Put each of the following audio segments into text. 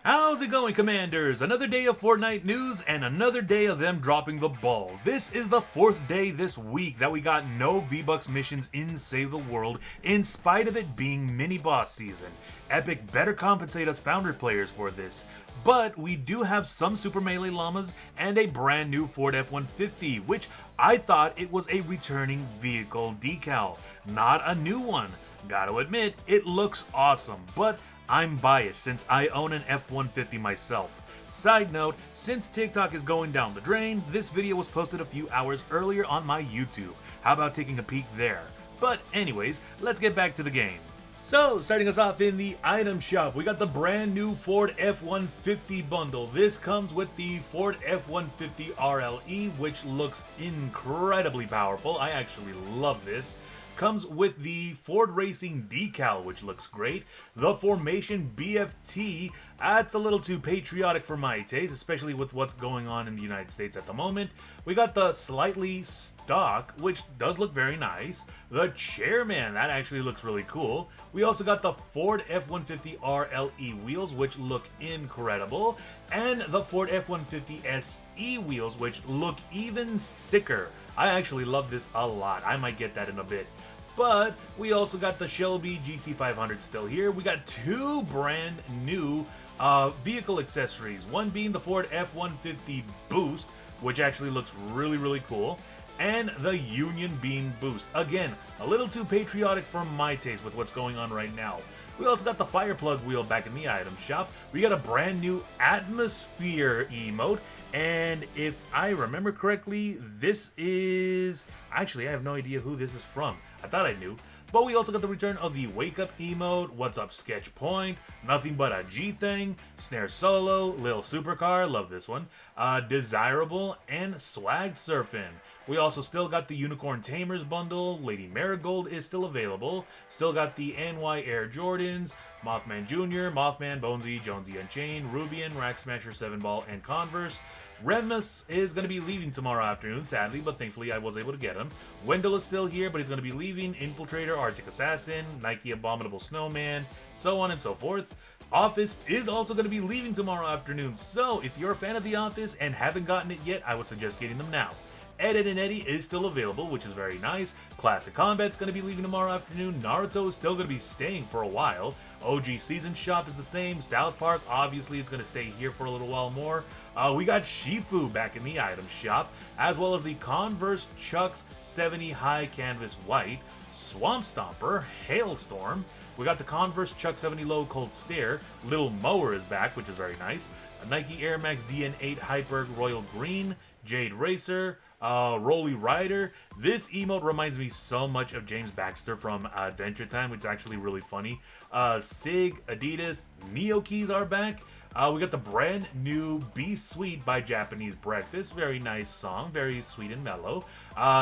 How's it going, Commanders? Another day of Fortnite news and another day of them dropping the ball. This is the fourth day this week that we got no Vbucks missions in Save the World, in spite of it being mini-boss season. Epic better compensate us Founder players for this. But we do have some Super Melee Llamas and a brand new Ford F-150, which I thought it was a returning vehicle decal, not a new one. Gotta admit, it looks awesome, but I'm biased since I own an F-150 myself. Side note, since TikTok is going down the drain, this video was posted a few hours earlier on my YouTube. How about taking a peek there? But anyways, let's get back to the game. So, starting us off in the item shop, we got the brand new Ford F-150 bundle. This comes with the Ford F-150 RLE, which looks incredibly powerful. I actually love this. Comes with the Ford Racing decal, which looks great. The Formation BFT, that's a little too patriotic for my taste, especially with what's going on in the United States at the moment. We got the Slightly Stock, which does look very nice. The Chairman, that actually looks really cool. We also got the Ford F-150 RLE wheels, which look incredible. And the Ford F-150 SE wheels, which look even sicker. I actually love this a lot. I might get that in a bit. But we also got the Shelby GT500 still here. We got two brand new vehicle accessories. One being the Ford F-150 Boost, which actually looks really cool. And the Union Beam Boost. Again, a little too patriotic for my taste with what's going on right now. We also got the fire plug wheel back in the item shop. We got a brand new Atmosphere emote. And if I remember correctly, this is... Actually, I have no idea who this is from. I thought I knew. But we also got the return of the Wake Up emote, What's Up Sketch Point, Nothing But a G Thing, Snare Solo, Lil Supercar, love this one, Desirable, and Swag Surfin'. We also still got the Unicorn Tamers bundle, Lady Marigold is still available, still got the NY Air Jordans, Mothman Jr., Mothman, Bonesy, Jonesy Unchained, Rubian, Rack Smasher 7 Ball, and Converse. Remus is going to be leaving tomorrow afternoon, sadly, but thankfully I was able to get him. Wendell is still here, but he's going to be leaving. Infiltrator, Arctic Assassin, Nike Abominable Snowman, so on and so forth. Office is also going to be leaving tomorrow afternoon, so if you're a fan of The Office and haven't gotten it yet, I would suggest getting them now. Ed, Edd and Eddy is still available, which is very nice. Classic Combat's going to be leaving tomorrow afternoon. Naruto is still going to be staying for a while. OG Season Shop is the same. South Park, obviously, it's going to stay here for a little while more. We got Shifu back in the item shop, as well as the Converse Chucks 70 High Canvas White, Swamp Stomper, Hailstorm. We got the Converse Chuck 70 Low Cold Stare. Little Mower is back, which is very nice. Nike Air Max DN8 Hyper Royal Green, Jade Racer, Rolly Rider. This emote reminds me so much of James Baxter from Adventure Time, which is actually really funny. Sig, Adidas, Neo Keys are back. We got the brand new Be Sweet by Japanese Breakfast. Very nice song, very sweet and mellow.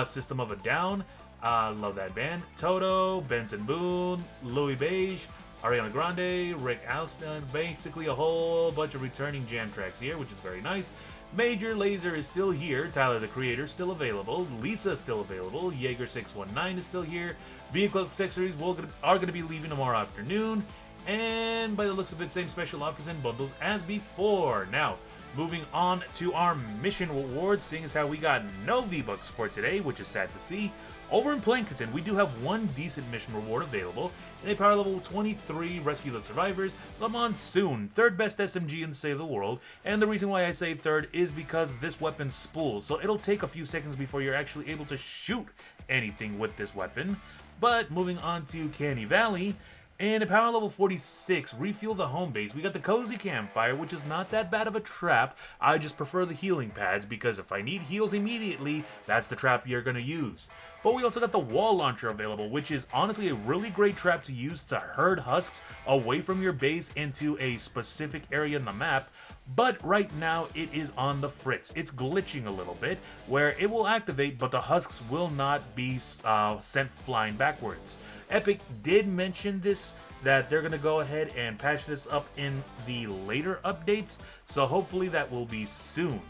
System of a Down, love that band. Toto, Benson Boone, Louis Beige, Ariana Grande, Rick Alston, basically a whole bunch of returning jam tracks here, which is very nice. Major Lazer is still here, Tyler the Creator still available, Lisa is still available, Jaeger619 is still here, vehicle accessories are going to be leaving tomorrow afternoon, and by the looks of it, same special offers and bundles as before. Now, moving on to our mission rewards, seeing as how we got no V-Bucks for today, which is sad to see. Over in Plankerton, we do have one decent mission reward available in a power level 23 Rescue the Survivors, the Monsoon, third best SMG in Save the World, and the reason why I say third is because this weapon spools, so it'll take a few seconds before you're actually able to shoot anything with this weapon. But moving on to Canny Valley, in a power level 46, refuel the home base, we got the Cozy Campfire, which is not that bad of a trap. I just prefer the healing pads, because if I need heals immediately, that's the trap you're going to use. But we also got the Wall Launcher available, which is honestly a really great trap to use to herd husks away from your base into a specific area in the map. But right now, it is on the fritz. It's glitching a little bit, where it will activate, but the husks will not be sent flying backwards. Epic did mention this, that they're going to go ahead and patch this up in the later updates, so hopefully that will be soon.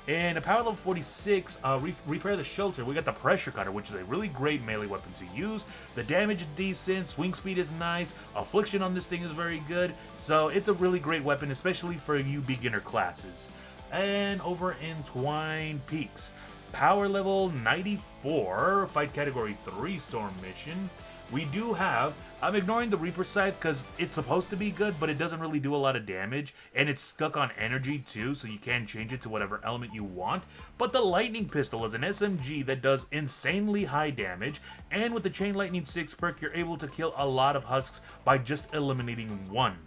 In a power level 46, repair the shelter, we got the pressure cutter, which is a really great melee weapon to use. The damage is decent, swing speed is nice, affliction on this thing is very good, so it's a really great weapon, especially for you beginner classes. And over in Twine Peaks, power level 94, fight category 3 storm mission. We do have, I'm ignoring the Reaper side because it's supposed to be good, but it doesn't really do a lot of damage, and it's stuck on energy too, so you can change it to whatever element you want. But the Lightning Pistol is an SMG that does insanely high damage, and with the Chain Lightning 6 perk, you're able to kill a lot of husks by just eliminating one.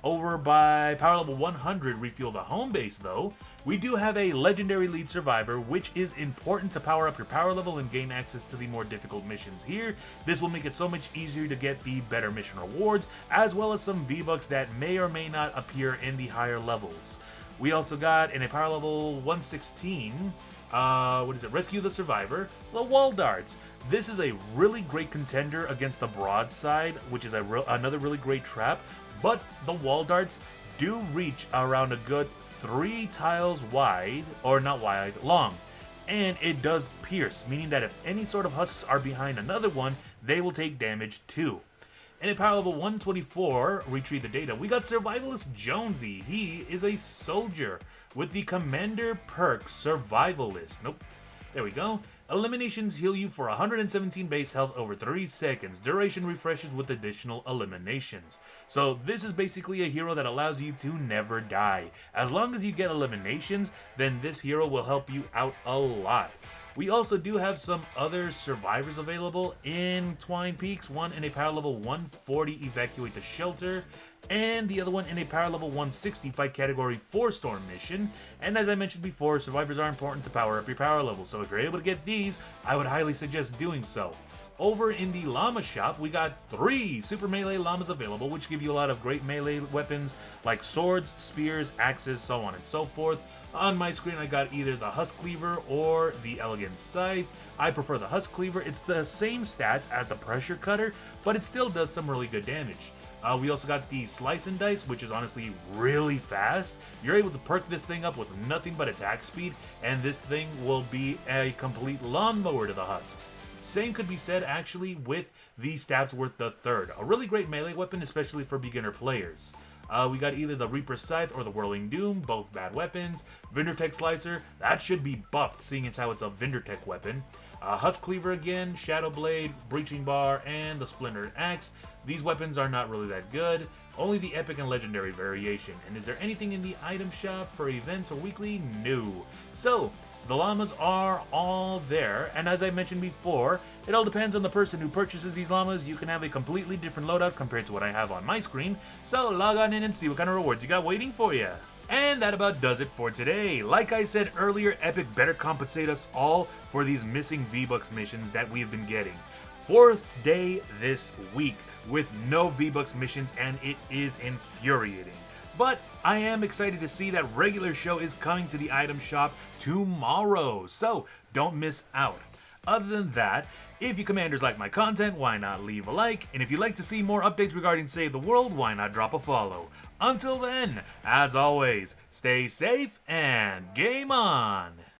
Over by power level 100, refuel the home base though, we do have a legendary lead survivor, which is important to power up your power level and gain access to the more difficult missions here. This will make it so much easier to get the better mission rewards, as well as some Vbucks that may or may not appear in the higher levels. We also got, in a power level 116, Rescue the Survivor, the Wall Darts. This is a really great contender against the Broadside, which is another really great trap, but the Wall Darts do reach around a good 3 tiles wide, or not wide, long. And it does pierce, meaning that if any sort of husks are behind another one, they will take damage too. And at power level 124, retrieve the data, we got Survivalist Jonesy. He is a soldier with the Commander perk Survivalist. Nope. There we go. Eliminations heal you for 117 base health over 3 seconds. Duration refreshes with additional eliminations. So this is basically a hero that allows you to never die. As long as you get eliminations, then this hero will help you out a lot. We also do have some other survivors available in Twine Peaks. One in a power level 140, evacuate the shelter, and the other one in a power level 160, fight category 4 storm mission. And as I mentioned before, survivors are important to power up your power level, so if you're able to get these, I would highly suggest doing so. Over in the Llama shop, we got 3 super melee llamas available, which give you a lot of great melee weapons like swords, spears, axes, so on and so forth. On my screen, I got either the Husk Cleaver or the Elegant Scythe. I prefer the Husk Cleaver. It's the same stats as the Pressure Cutter, but it still does some really good damage. We also got the Slice and Dice, which is honestly really fast. You're able to perk this thing up with nothing but attack speed, and this thing will be a complete lawnmower to the husks. Same could be said actually with the Stabsworth III, a really great melee weapon, especially for beginner players. We got either the Reaper Scythe or the Whirling Doom, both bad weapons. Vindertech Slicer, that should be buffed, seeing as how it's a Vindertech weapon. Husk Cleaver again, Shadow Blade, Breaching Bar, and the Splintered Axe. These weapons are not really that good, only the Epic and Legendary variation. And is there anything in the item shop for events or weekly? No. So, the llamas are all there, and as I mentioned before, it all depends on the person who purchases these llamas. You can have a completely different loadout compared to what I have on my screen, so log on in and see what kind of rewards you got waiting for you. And that about does it for today. Like I said earlier, Epic better compensate us all for these missing V-Bucks missions that we've been getting. 4th day this week with no V-Bucks missions, and it is infuriating. But I am excited to see that regular show is coming to the item shop tomorrow, so don't miss out. Other than that, if you commanders like my content, why not leave a like? And if you'd like to see more updates regarding Save the World, why not drop a follow? Until then, as always, stay safe and game on!